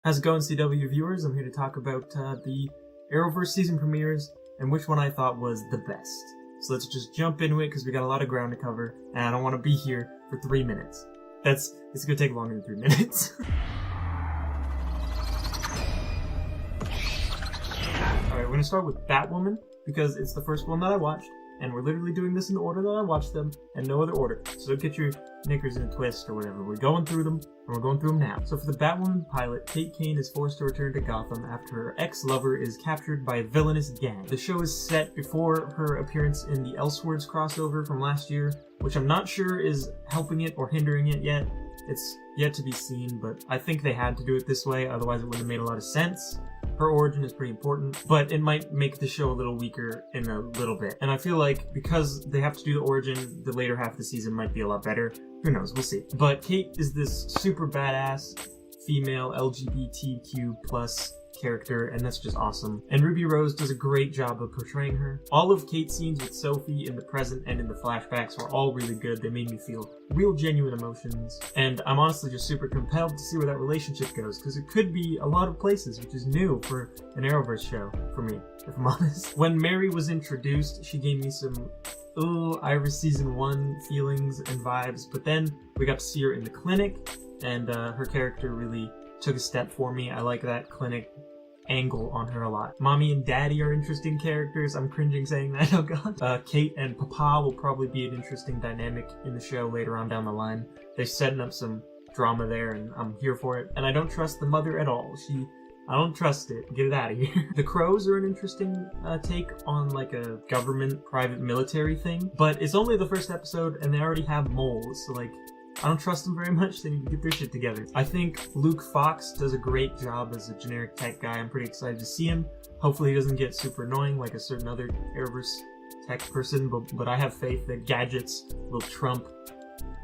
How's it going, CW viewers? I'm here to talk about the Arrowverse season premieres and which one I thought was the best. So let's just jump into it because we got a lot of ground to cover, and I don't want to be here for 3 minutes. It's gonna take longer than 3 minutes. Alright, we're gonna start with Batwoman because it's the first one that I watched, and we're literally doing this in the order that I watched them, and no other order. So don't get your knickers in a twist or whatever. We're going through them, and we're going through them now. So for the Batwoman pilot, Kate Kane is forced to return to Gotham after her ex-lover is captured by a villainous gang. The show is set before her appearance in the Elseworlds crossover from last year, which I'm not sure is helping it or hindering it yet. It's yet to be seen, but I think they had to do it this way, otherwise it wouldn't have made a lot of sense. Her origin is pretty important, but it might make the show a little weaker in a little bit. And I feel like because they have to do the origin, the later half of the season might be a lot better. Who knows, we'll see. But Kate is this super badass female LGBTQ plus character, and that's just awesome. And Ruby Rose does a great job of portraying her. All of Kate's scenes with Sophie in the present and in the flashbacks were all really good. They made me feel real genuine emotions, and I'm honestly just super compelled to see where that relationship goes, because it could be a lot of places, which is new for an Arrowverse show for me, if I'm honest. When Mary was introduced, she gave me some Iris season 1 feelings and vibes, but then we got to see her in the clinic, and her character really took a step for me. I like that clinic angle on her a lot. Mommy and Daddy are interesting characters. I'm cringing saying that, oh god. Kate and Papa will probably be an interesting dynamic in the show later on down the line. They're setting up some drama there, and I'm here for it. And I don't trust the mother at all. I don't trust it. Get it out of here. The Crows are an interesting take on like a government private military thing, but it's only the first episode and they already have moles, so like I don't trust them very much. They need to get their shit together. I think Luke Fox does a great job as a generic tech guy. I'm pretty excited to see him. Hopefully he doesn't get super annoying like a certain other Arrowverse tech person, but I have faith that gadgets will trump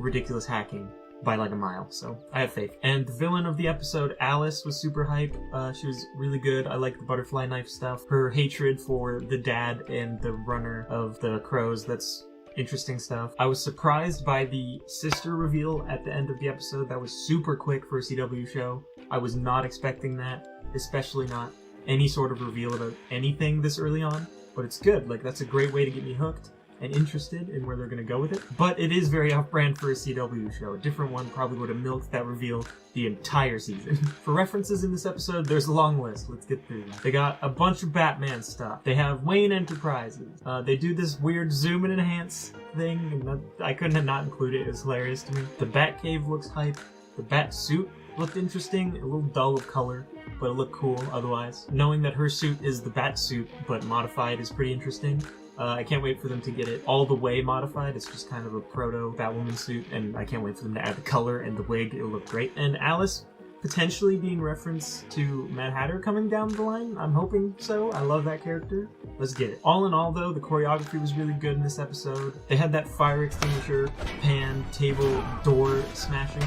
ridiculous hacking by like a mile, so I have faith. And the villain of the episode, Alice, was super hype. She was really good. I like the butterfly knife stuff. Her hatred for the dad and the runner of the Crows, that's interesting stuff. I was surprised by the sister reveal at the end of the episode. That was super quick for a CW show. I was not expecting that, especially not any sort of reveal about anything this early on, but it's good. Like, that's a great way to get me hooked and interested in where they're going to go with it. But it is very off-brand for a CW show. A different one probably would have milked that reveal the entire season. For references in this episode, there's a long list. Let's get through them. They got a bunch of Batman stuff. They have Wayne Enterprises. They do this weird zoom and enhance thing, and I couldn't have not included it. It was hilarious to me. The Batcave looks hype. The Bat suit looked interesting, a little dull of color, but it looked cool otherwise. Knowing that her suit is the Bat suit, but modified, is pretty interesting. I can't wait for them to get it all the way modified. It's just kind of a proto Batwoman suit, and I can't wait for them to add the color and the wig. It'll look great. And Alice potentially being referenced to Mad Hatter coming down the line. I'm hoping so. I love that character. Let's get it. All in all, though, the choreography was really good in this episode. They had that fire extinguisher, pan, table, door smashing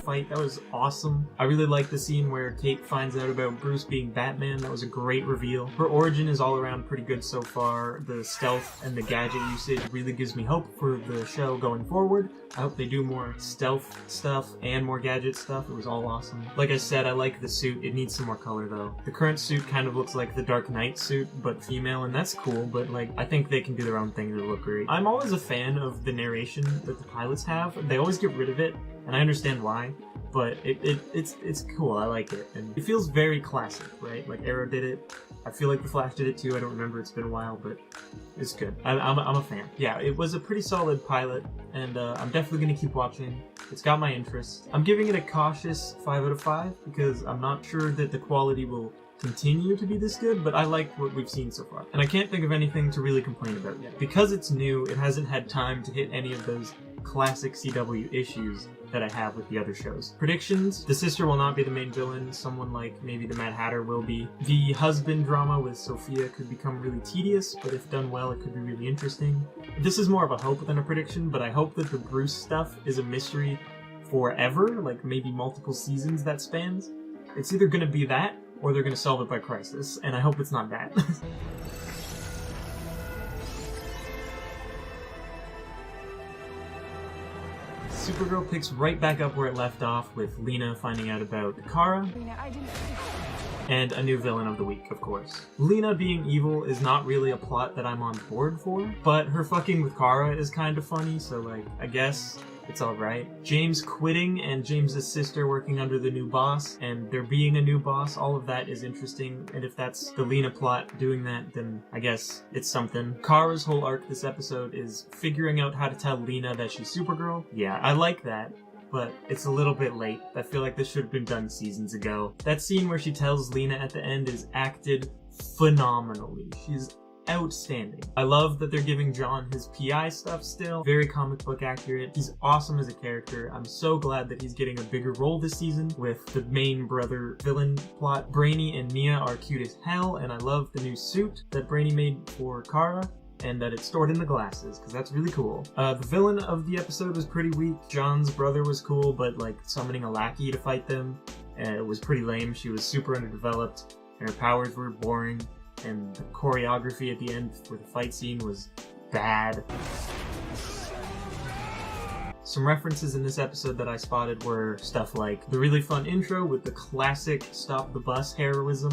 fight. That was awesome. I really like the scene where Kate finds out about Bruce being Batman. That was a great reveal. Her origin is all around pretty good so far. The stealth and the gadget usage really gives me hope for the show going forward. I hope they do more stealth stuff and more gadget stuff. It was all awesome. Like I said, I like the suit. It needs some more color though. The current suit kind of looks like the Dark Knight suit, but female, and that's cool, but like, I think they can do their own thing to look great. I'm always a fan of the narration that the pilots have. They always get rid of it, and I understand why, but it's cool. I like it, and it feels very classic, right? Like Arrow did it. I feel like the Flash did it too. I don't remember. It's been a while, but it's good. I'm a fan. Yeah, it was a pretty solid pilot, and I'm definitely gonna keep watching. It's got my interest. I'm giving it a cautious 5 out of 5 because I'm not sure that the quality will continue to be this good, but I like what we've seen so far. And I can't think of anything to really complain about yet. Because it's new, it hasn't had time to hit any of those classic CW issues that I have with the other shows. Predictions: the sister will not be the main villain. Someone like maybe the Mad Hatter will be. The husband drama with Sophia could become really tedious, but if done well, it could be really interesting. This is more of a hope than a prediction, but I hope that the Bruce stuff is a mystery forever, like maybe multiple seasons that spans. It's either gonna be that, or they're gonna solve it by Crisis, and I hope it's not that. Supergirl picks right back up where it left off, with Lena finding out about Kara, and a new villain of the week, of course. Lena being evil is not really a plot that I'm on board for, but her fucking with Kara is kind of funny, so like, I guess it's alright. James quitting and James's sister working under the new boss, and there being a new boss, all of that is interesting, and if that's the Lena plot doing that, then I guess it's something. Kara's whole arc this episode is figuring out how to tell Lena that she's Supergirl. Yeah, I like that, but it's a little bit late. I feel like this should have been done seasons ago. That scene where she tells Lena at the end is acted phenomenally. She's outstanding. I love that they're giving John his PI stuff still. Very comic book accurate. He's awesome as a character. I'm so glad that he's getting a bigger role this season with the main brother villain plot. Brainy and Mia are cute as hell, and I love the new suit that Brainy made for Kara, and that it's stored in the glasses, because that's really cool. The villain of the episode was pretty weak. John's brother was cool, but like summoning a lackey to fight them, it was pretty lame. She was super underdeveloped, and her powers were boring, and the choreography at the end for the fight scene was bad. Some references in this episode that I spotted were stuff like the really fun intro with the classic stop the bus heroism.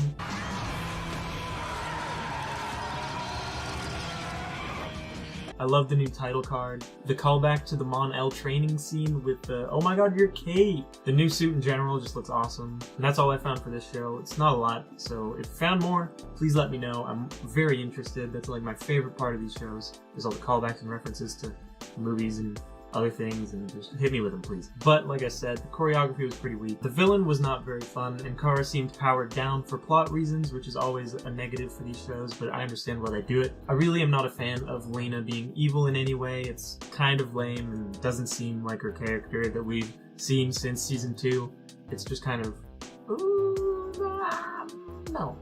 I love the new title card. The callback to the Mon-El training scene with the, oh my god, your cape! The new suit in general just looks awesome. And that's all I found for this show. It's not a lot, so if you found more, please let me know. I'm very interested. That's like my favorite part of these shows, is all the callbacks and references to movies and other things, and just hit me with them, please. But like I said, the choreography was pretty weak. The villain was not very fun, and Kara seemed powered down for plot reasons, which is always a negative for these shows, but I understand why they do it. I really am not a fan of Lena being evil in any way. It's kind of lame and doesn't seem like her character that we've seen since season 2. It's just kind of, no.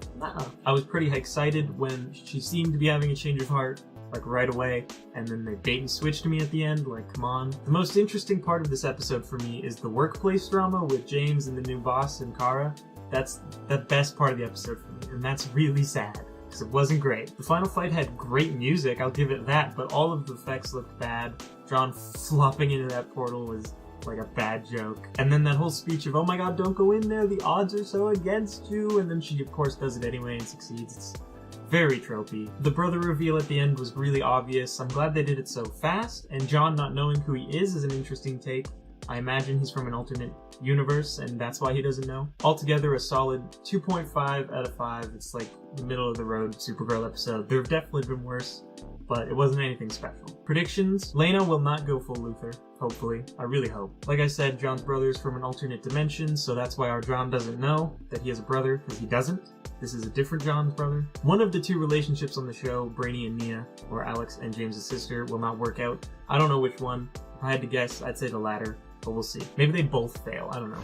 I was pretty excited when she seemed to be having a change of heart, like right away, and then they bait and switched me at the end, like come on. The most interesting part of this episode for me is the workplace drama with James and the new boss and Kara. That's the best part of the episode for me, and that's really sad, because it wasn't great. The final fight had great music, I'll give it that, but all of the effects looked bad. John flopping into that portal was like a bad joke. And then that whole speech of, oh my god, don't go in there, the odds are so against you, and then she of course does it anyway and succeeds. It's very tropey. The brother reveal at the end was really obvious. I'm glad they did it so fast, and John not knowing who he is an interesting take. I imagine he's from an alternate universe, and that's why he doesn't know. Altogether, a solid 2.5 out of 5. It's like the middle of the road Supergirl episode. There have definitely been worse, but it wasn't anything special. Predictions: Lena will not go full Luthor, hopefully. I really hope. Like I said, John's brother is from an alternate dimension, so that's why our John doesn't know that he has a brother, because he doesn't. This is a different John's brother. One of the two relationships on the show, Brainy and Mia, or Alex and James's sister, will not work out. I don't know which one. If I had to guess, I'd say the latter, but we'll see. Maybe they both fail, I don't know.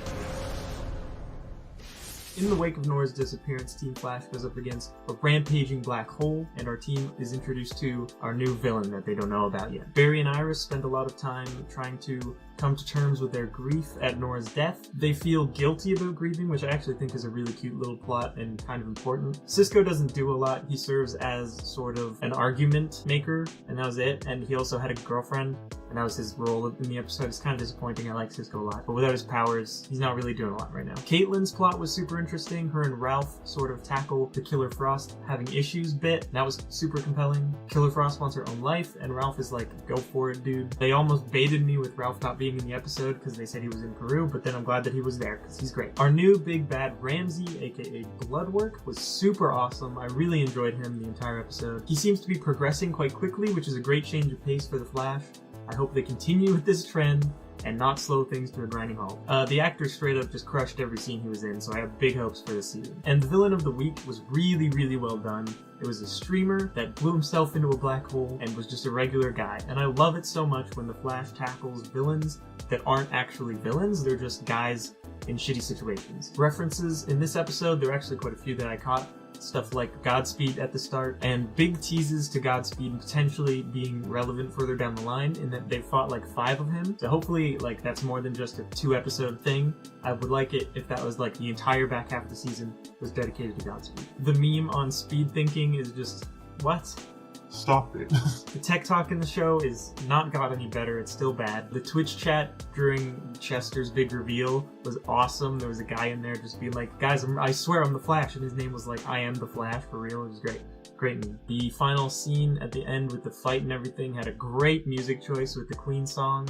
In the wake of Nora's disappearance, Team Flash goes up against a rampaging black hole, and our team is introduced to our new villain that they don't know about yet. Barry and Iris spend a lot of time trying to come to terms with their grief at Nora's death. They feel guilty about grieving, which I actually think is a really cute little plot and kind of important. Cisco doesn't do a lot. He serves as sort of an argument maker, and that was it. And he also had a girlfriend, and that was his role in the episode. It's kind of disappointing. I like Cisco a lot, but without his powers, he's not really doing a lot right now. Caitlin's plot was super interesting. Her and Ralph sort of tackle the Killer Frost having issues bit. That was super compelling. Killer Frost wants her own life, and Ralph is like, go for it, dude. They almost baited me with Ralph not being in the episode because they said he was in Peru, but then I'm glad that he was there because he's great. Our new big bad Ramsey, aka Bloodwork, was super awesome. I really enjoyed him the entire episode. He seems to be progressing quite quickly, which is a great change of pace for the Flash. I hope they continue with this trend and not slow things to a grinding halt. The actor straight up just crushed every scene he was in, so I have big hopes for this season. And the villain of the week was really, really well done. It was a streamer that blew himself into a black hole and was just a regular guy. And I love it so much when the Flash tackles villains that aren't actually villains, they're just guys in shitty situations. References in this episode, there are actually quite a few that I caught. Stuff like Godspeed at the start, and big teases to Godspeed potentially being relevant further down the line, in that they fought like 5 of him. So hopefully, like, that's more than just a 2-episode thing. I would like it if that was like the entire back half of the season was dedicated to Godspeed. The meme on speed thinking is just, what? Stop it. The tech talk in the show is not got any better. It's still bad. The Twitch chat during Chester's big reveal was awesome. There was a guy in there just being like, guys, I swear I'm the Flash. And his name was like, I am the Flash, for real. It was great. Great meme. The final scene at the end with the fight and everything had a great music choice with the Queen song.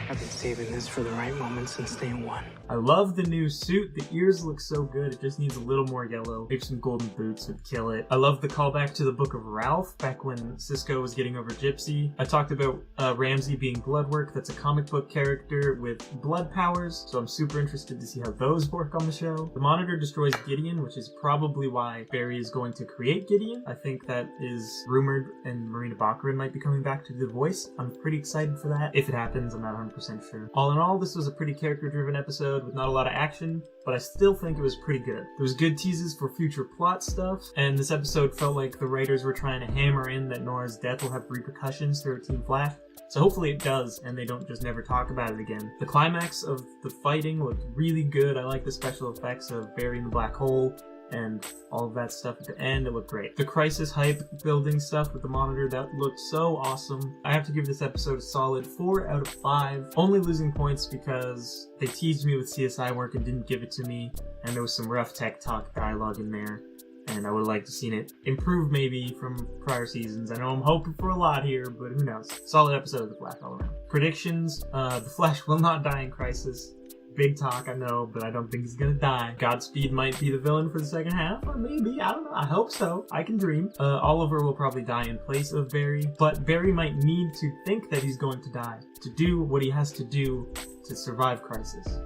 I've been saving this for the right moment since day one. I love the new suit. The ears look so good. It just needs a little more yellow. Maybe some golden boots would kill it. I love the callback to the Book of Ralph back when Cisco was getting over Gypsy. I talked about Ramsey being Bloodwork. That's a comic book character with blood powers, so I'm super interested to see how those work on the show. The Monitor destroys Gideon, which is probably why Barry is going to create Gideon. I think that is rumored, and Marina Baccarin might be coming back to do the voice. I'm pretty excited for that. If it happens, I'm not 100% sure. All in all, this was a pretty character-driven episode with not a lot of action, but I still think it was pretty good. There was good teases for future plot stuff, and this episode felt like the writers were trying to hammer in that Nora's death will have repercussions to her Team Flash. So hopefully it does, and they don't just never talk about it again. The climax of the fighting looked really good. I like the special effects of Barry in the black hole and all of that stuff at the end. It looked great. The Crisis hype building stuff with the Monitor, that looked so awesome. I have to give this episode a solid 4 out of 5. Only losing points because they teased me with CSI work and didn't give it to me, and there was some rough tech talk dialogue in there, and I would have liked to seen it improve maybe from prior seasons. I know I'm hoping for a lot here, but who knows. Solid episode of The Flash all around. Predictions, The Flash will not die in Crisis. Big talk, I know, but I don't think he's gonna die. Godspeed might be the villain for the second half, or maybe, I don't know, I hope so. I can dream. Oliver will probably die in place of Barry, but Barry might need to think that he's going to die to do what he has to do to survive Crisis.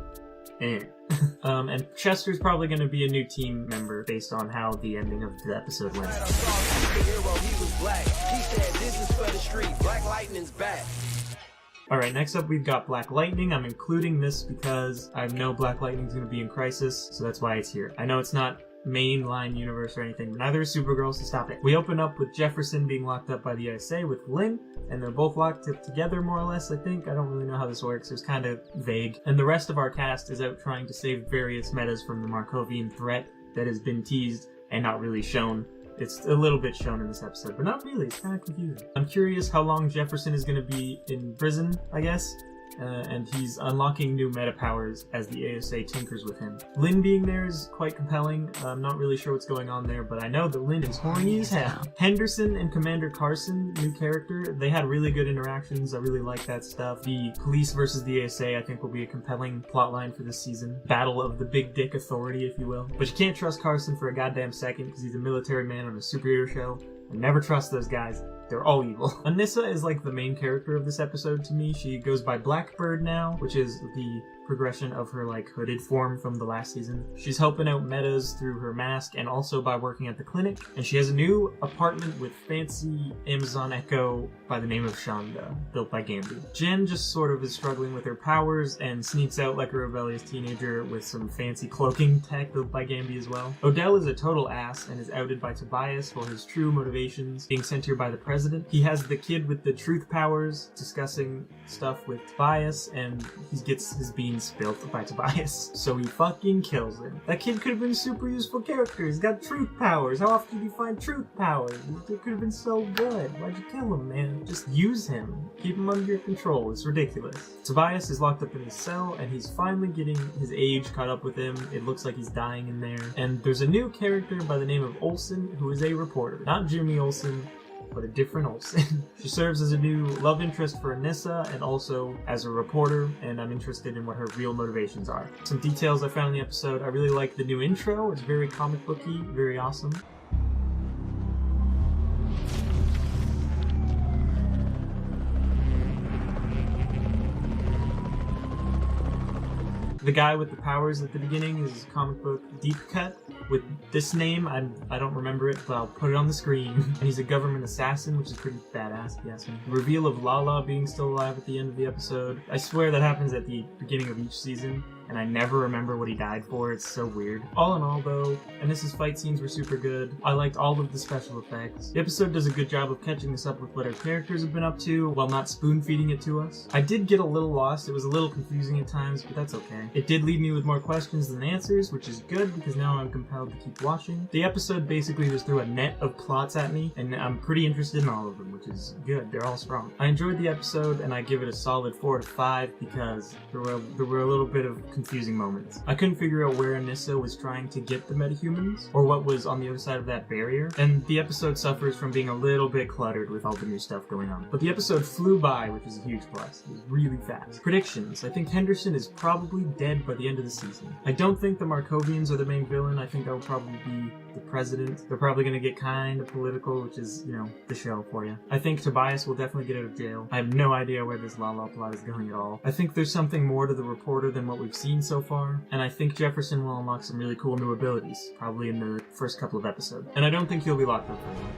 And Chester's probably going to be a new team member based on how the ending of the episode went. Alright, next up we've got Black Lightning. I'm including this because I know Black Lightning's going to be in Crisis, so that's why it's here. I know it's not mainline universe or anything, but neither is Supergirl, so stop it. We open up with Jefferson being locked up by the ISA with Lynn, and they're both locked up together more or less, I think. I don't really know how this works. It was kind of vague. And the rest of our cast is out trying to save various metas from the Markovian threat that has been teased and not really shown. It's a little bit shown in this episode, but not really. It's kind of confusing. I'm curious how long Jefferson is going to be in prison, I guess. And he's unlocking new meta powers as the ASA tinkers with him. Lynn being there is quite compelling. I'm not really sure what's going on there, but I know that Lynn is horny as hell. Henderson and Commander Carson, new character, they had really good interactions. I really like that stuff. The police versus the ASA, I think, will be a compelling plotline for this season. Battle of the Big Dick Authority, if you will. But you can't trust Carson for a goddamn second because he's a military man on a superhero show. I never trust those guys. They're all evil. Anissa is like the main character of this episode to me. She goes by Blackbird now, which is the progression of her like hooded form from the last season. She's helping out metas through her mask and also by working at the clinic. And she has a new apartment with fancy Amazon Echo by the name of Shonda, built by Gambi. Jen just sort of is struggling with her powers and sneaks out like a rebellious teenager with some fancy cloaking tech built by Gambi as well. Odell is a total ass and is outed by Tobias for his true motivations, being sent here by the president. He has the kid with the truth powers discussing stuff with Tobias, and he gets his beans built by Tobias, so he fucking kills him. That kid could have been a super useful character. He's got truth powers. How often do you find truth powers? It could have been so good. Why'd you kill him, man? Just use him. Keep him under your control. It's ridiculous. Tobias is locked up in his cell, and he's finally getting his age caught up with him. It looks like he's dying in there. And there's a new character by the name of Olsen, who is a reporter. Not Jimmy Olsen, but a different Olsen. She serves as a new love interest for Anissa and also as a reporter, and I'm interested in what her real motivations are. Some details I found in the episode. I really like the new intro. It's very comic booky, very awesome. The guy with the powers at the beginning is comic book deep cut with this name. I don't remember it, but I'll put it on the screen. And he's a government assassin, which is pretty badass, if you ask me. The reveal of Lala being still alive at the end of the episode. I swear that happens at the beginning of each season, and I never remember what he died for. It's so weird. All in all though, Anissa's fight scenes were super good. I liked all of the special effects. The episode does a good job of catching us up with what our characters have been up to while not spoon feeding it to us. I did get a little lost. It was a little confusing at times, but that's okay. It did leave me with more questions than answers, which is good because now I'm compelled to keep watching. The episode basically just threw a net of plots at me, and I'm pretty interested in all of them, which is good. They're all strong. I enjoyed the episode, and I give it a solid 4 to 5 because there were a little bit of confusing moments. I couldn't figure out where Anissa was trying to get the metahumans, or what was on the other side of that barrier, and the episode suffers from being a little bit cluttered with all the new stuff going on. But the episode flew by, which is a huge plus. It was really fast. Predictions. I think Henderson is probably dead by the end of the season. I don't think the Markovians are the main villain. I think that will probably be the president. They're probably going to get kind of political, which is, you know, the show for you. I think Tobias will definitely get out of jail. I have no idea where this Lala plot is going at all. I think there's something more to the reporter than what we've seen so far, and I think Jefferson will unlock some really cool new abilities, probably in the first couple of episodes. And I don't think he'll be locked up for long.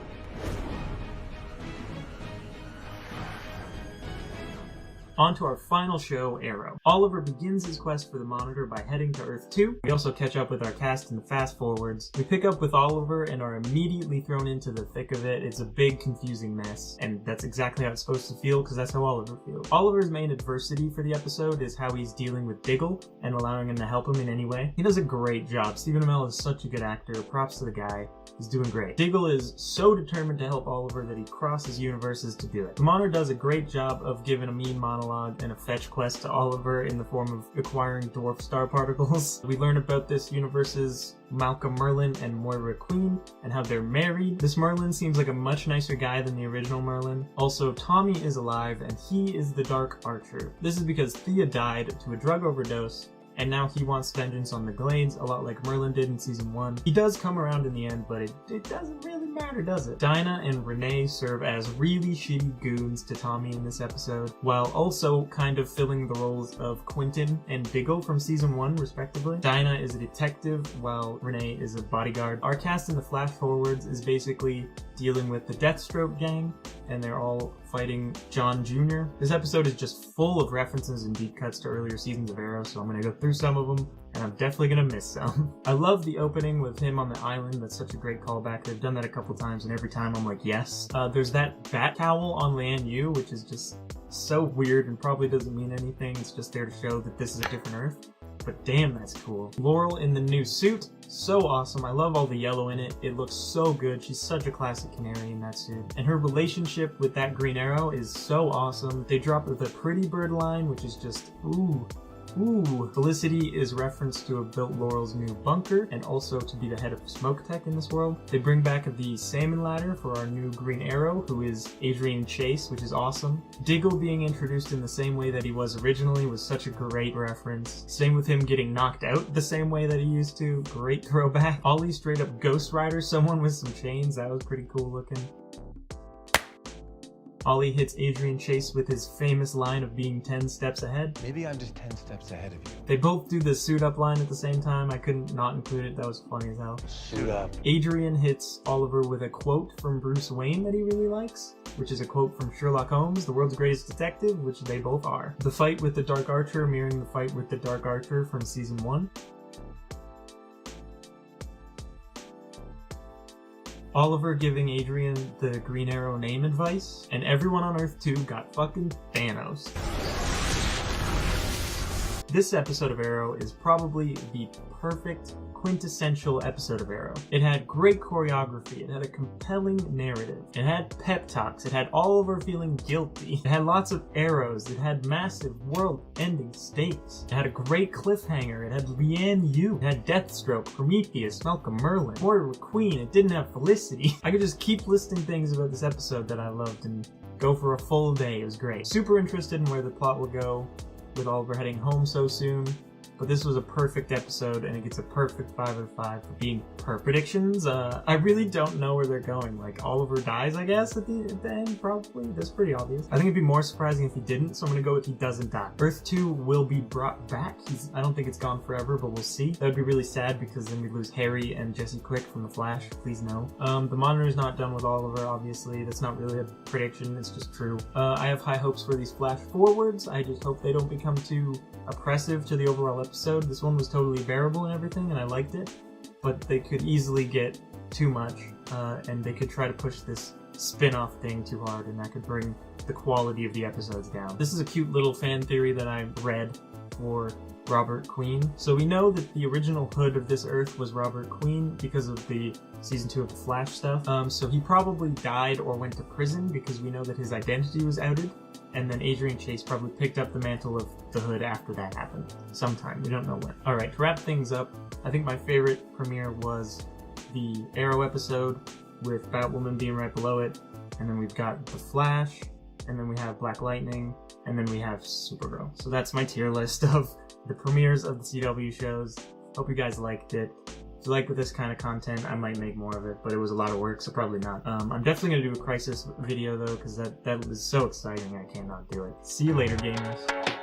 On to our final show, Arrow. Oliver begins his quest for the Monitor by heading to Earth 2. We also catch up with our cast in the fast forwards. We pick up with Oliver and are immediately thrown into the thick of it. It's a big, confusing mess, and that's exactly how it's supposed to feel, because that's how Oliver feels. Oliver's main adversity for the episode is how he's dealing with Diggle and allowing him to help him in any way. He does a great job. Stephen Amell is such a good actor. Props to the guy. He's doing great. Diggle is so determined to help Oliver that he crosses universes to do it. The Monitor does a great job of giving a mean monologue and a fetch quest to Oliver in the form of acquiring dwarf star particles. We learn about this universe's Malcolm Merlin and Moira Queen and how they're married. This Merlin seems like a much nicer guy than the original Merlin. Also, Tommy is alive and he is the Dark Archer. This is because Thea died to a drug overdose, and now he wants vengeance on the Glades, a lot like Merlin did in Season 1. He does come around in the end, but it doesn't really matter, does it? Dinah and Renee serve as really shitty goons to Tommy in this episode, while also kind of filling the roles of Quentin and Diggle from Season 1, respectively. Dinah is a detective, while Renee is a bodyguard. Our cast in the flash forwards is basically dealing with the Deathstroke gang, and they're all fighting John Jr. This episode is just full of references and deep cuts to earlier seasons of Arrow, so I'm gonna go through some of them, and I'm definitely gonna miss some. I love the opening with him on the island. That's such a great callback. They've done that a couple times, and every time I'm like, yes. There's that bat cowl on Lan Yu, which is just so weird and probably doesn't mean anything. It's just there to show that this is a different Earth. But damn, that's cool. Laurel in the new suit, so awesome. I love all the yellow in it. It looks so good. She's such a classic Canary in that suit. And her relationship with that Green Arrow is so awesome. They drop the Pretty Bird line, which is just, ooh. Felicity is referenced to have built Laurel's new bunker and also to be the head of smoke tech in this world. They bring back the salmon ladder for our new Green Arrow, who is Adrian Chase, which is awesome. Diggle being introduced in the same way that he was originally was such a great reference. Same with him getting knocked out the same way that he used to. Great throwback. Ollie straight up Ghost Rider someone with some chains. That was pretty cool looking. Ollie hits Adrian Chase with his famous line of being 10 steps ahead. Maybe I'm just 10 steps ahead of you. They both do the suit up line at the same time. I couldn't not include it. That was funny as hell. Suit up. Adrian hits Oliver with a quote from Bruce Wayne that he really likes, which is a quote from Sherlock Holmes, the world's greatest detective, which they both are. The fight with the Dark Archer mirroring the fight with the Dark Archer from Season 1. Oliver giving Adrian the Green Arrow name advice, and everyone on Earth 2 got fucking Thanos. This episode of Arrow is probably the perfect, quintessential episode of Arrow. It had great choreography, it had a compelling narrative, it had pep talks, it had Oliver feeling guilty, it had lots of arrows, it had massive world-ending stakes, it had a great cliffhanger, it had Lian Yu, it had Deathstroke, Prometheus, Malcolm Merlin, Moira Queen, it didn't have Felicity. I could just keep listing things about this episode that I loved and go for a full day. It was great. Super interested in where the plot will go, with Oliver heading home so soon, but this was a perfect episode and it gets a perfect 5 out of 5 for being per predictions. I really don't know where they're going. Like, Oliver dies, I guess, at the end, probably. That's pretty obvious. I think it'd be more surprising if he didn't, so I'm gonna go with he doesn't die. Earth 2 will be brought back. I don't think it's gone forever, but we'll see. That would be really sad because then we lose Harry and Jesse Quick from The Flash. Please no. The Monitor's not done with Oliver, obviously. That's not really a prediction, it's just true. I have high hopes for these flash forwards. I just hope they don't become too oppressive to the overall episode. This one was totally bearable and everything, and I liked it, but they could easily get too much, and they could try to push this spin-off thing too hard, and that could bring the quality of the episodes down. This is a cute little fan theory that I read for Robert Queen. So we know that the original Hood of this Earth was Robert Queen because of the season 2 of the Flash stuff. So he probably died or went to prison because we know that his identity was outed, and then Adrian Chase probably picked up the mantle of the Hood after that happened. Sometime, we don't know when. Alright, to wrap things up, I think my favorite premiere was the Arrow episode with Batwoman being right below it, and then we've got the Flash, and then we have Black Lightning, and then we have Supergirl. So that's my tier list of the premieres of the CW shows. Hope you guys liked it. If you like this kind of content, I might make more of it, but it was a lot of work, so probably not. I'm definitely going to do a Crisis video, though, because that was so exciting I cannot do it. See you later, gamers.